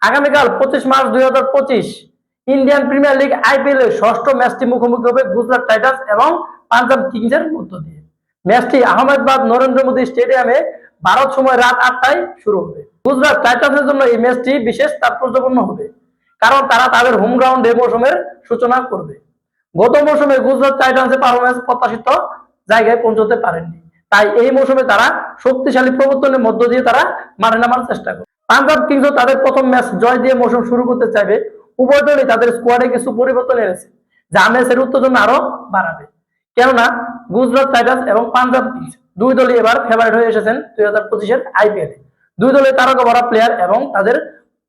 আগামীকাল 25 March 2025 Indian premier league IPL এর ষষ্ঠ ম্যাচটি মুখোমুখি হবে গুজরাট টাইটান্স এবং পাঞ্জাব কিংস এর মধ্য দিয়ে। ম্যাচটি আহমেদাবাদ নরেন্দ্র মোদী স্টেডিয়ামে ভারত সময় রাত 8টায় শুরু হবে। গুজরাট টাইটান্সের জন্য এই ম্যাচটি বিশেষ তাৎপর্যপূর্ণ হবে, কারণ তারা তাদের হোম গ্রাউন্ডে মৌসুমের সূচনা করবে। গত মৌসুমে গুজরাট টাইটান্সের পারফরম্যান্স প্রত্যাশিত জায়গায় পৌঁছতে পারেননি, তাই এই মৌসুমে তারা শক্তিশালী প্রবর্তনের মধ্য দিয়ে তারা মাঠে নামার চেষ্টা করবে। পাঞ্জাব কিংসও তাদের প্রথম ম্যাচ জয় দিয়ে মৌসুম শুরু করতে চাইবে। উভয় দলই তাদের স্কোয়াডে কিছু পরিবর্তন এনেছে, যা ম্যাচের উত্তেজনা আরো বাড়াবে। কেননা গুজরাট টাইটান্স এবং পাঞ্জাব কিংস দুই দলই এবার ফেভারিট হয়ে এসেছেন 2025-এর আইপিএল। দুই দলের তারকা ভরা প্লেয়ার এবং তাদের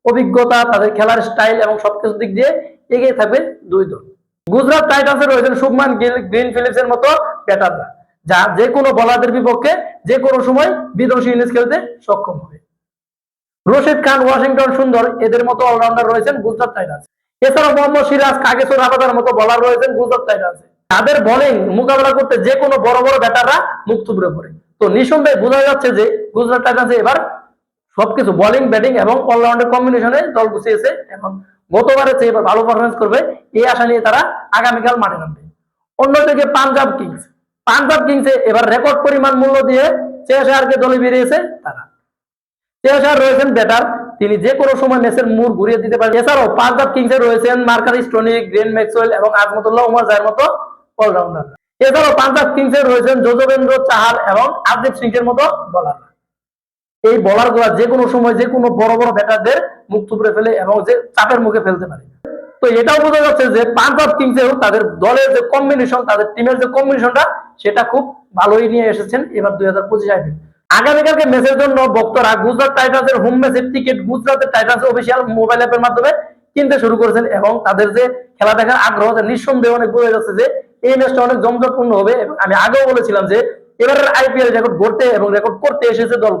অভিজ্ঞতা, তাদের খেলার স্টাইল এবং সবকিছু দিক দিয়ে এগিয়ে থাকবে দুই দল। গুজরাট টাইটান্সে রয়েছেন শুভমান গিল, গ্রিন ফিলিপসের মতো ব্যাটাররা, যা যে কোনো বোলারদের বিপক্ষে যে কোনো সময় বিধ্বংসী ইনিংস খেলতে সক্ষম হবে। রশিদ খান, ওয়াশিংটন সুন্দর এদের মতো অলরাউন্ডার রয়েছেন গুজরাট টাইটান্স। এছাড়াও মোহাম্মদ সিরাজ, কাগিসো রাবাদার মতো বোলার রয়েছেন গুজরাট টাইটান্সে। তাদের বোলিং মোকাবেলা করতে যে কোনো বড় বড় ব্যাটাররা মুখ থুবড়ে পড়ে। তো নিঃসন্দেহে বোঝা যাচ্ছে যে গুজরাট টাইটান্সে এবার সবকিছু বোলিং, ব্যাটিং এবং অলরাউন্ডের কম্বিনেশনে দল গুছিয়েছে এবং গতবারের চেয়ে এবার ভালো পারফরমেন্স করবে এই আশা নিয়ে তারা আগামীকাল মাঠে নামবে। অন্যদিকে পাঞ্জাব কিংসে এবার রেকর্ড পরিমাণ মূল্য দিয়ে চেসারকে দলে বেরিয়েছে তারা। চেসার রয়েছেন ব্যাটার, তিনি যে কোনো সময় ম্যাচের মোড় ঘুরিয়ে দিতে পারেন। এছাড়াও পাঞ্জাব কিংসে রয়েছেন মার্কাস স্টোনিস, গ্লেন ম্যাক্সওয়েল এবং আজমতুল্লাহ উমর জায়ের মতো অলরাউন্ডার। এছাড়াও পাঞ্জাব কিংসে রয়েছেন যজুবেন্দ্র চাহাল এবং আরদীপ সিং এর মতো বোলার। এই বোলারগুলো যে কোনো সময় যে কোনো বড় বড় ব্যাটারদের মুখ থুবড়ে ফেলে এবং যে চাপের মুখে ফেলতে পারে। তো এটাও বোঝা যাচ্ছে যে পাঞ্জাব কিংসেও তাদের দলের যে কম্বিনেশন, তাদের টিমের যে কম্বিনেশনটা, সেটা খুব ভালোই নিয়ে এসেছেন এবার 2025 আইপিএল। আগামীকালকে ম্যাচের জন্য ভক্তরা গুজরাট টাইটান্সের হোম ম্যাচের টিকিট গুজরাটের টাইটান্স অফিসিয়াল মোবাইল অ্যাপের মাধ্যমে কিনতে শুরু করেছেন এবং তাদের যে খেলা দেখার আগ্রহ নিঃসন্দেহে অনেক বোঝা যাচ্ছে যে এই ম্যাচটা অনেক জমজটপূর্ণ হবে। এবং আমি আগেও বলেছিলাম যে এবারের আইপিএল রেকর্ড গড়তে এবং রেকর্ড করতে এসেছে দল,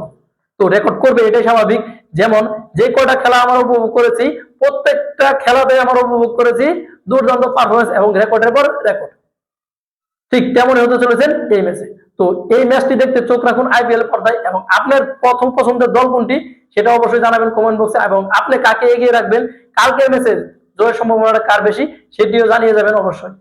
তো রেকর্ড করবে এটাই স্বাভাবিক। যেমন যে কয়টা খেলা আমরা উপভোগ করেছি, প্রত্যেকটা খেলাতে আমরা উপভোগ করেছি দুর্দান্ত পারফরমেন্স এবং রেকর্ডের পর রেকর্ড। ঠিক তেমনই হতে চলেছেন এই ম্যাচে। তো এই ম্যাচটি দেখতে চোখ রাখুন আইপিএল পর্দায় এবং আপনার প্রথম পছন্দের দল কোনটি সেটা অবশ্যই জানাবেন কমেন্ট বক্সে, এবং আপনি কাকে এগিয়ে রাখবেন, কালকের ম্যাচের জয়ের সম্ভাবনাটা কার বেশি সেটিও জানিয়ে যাবেন অবশ্যই।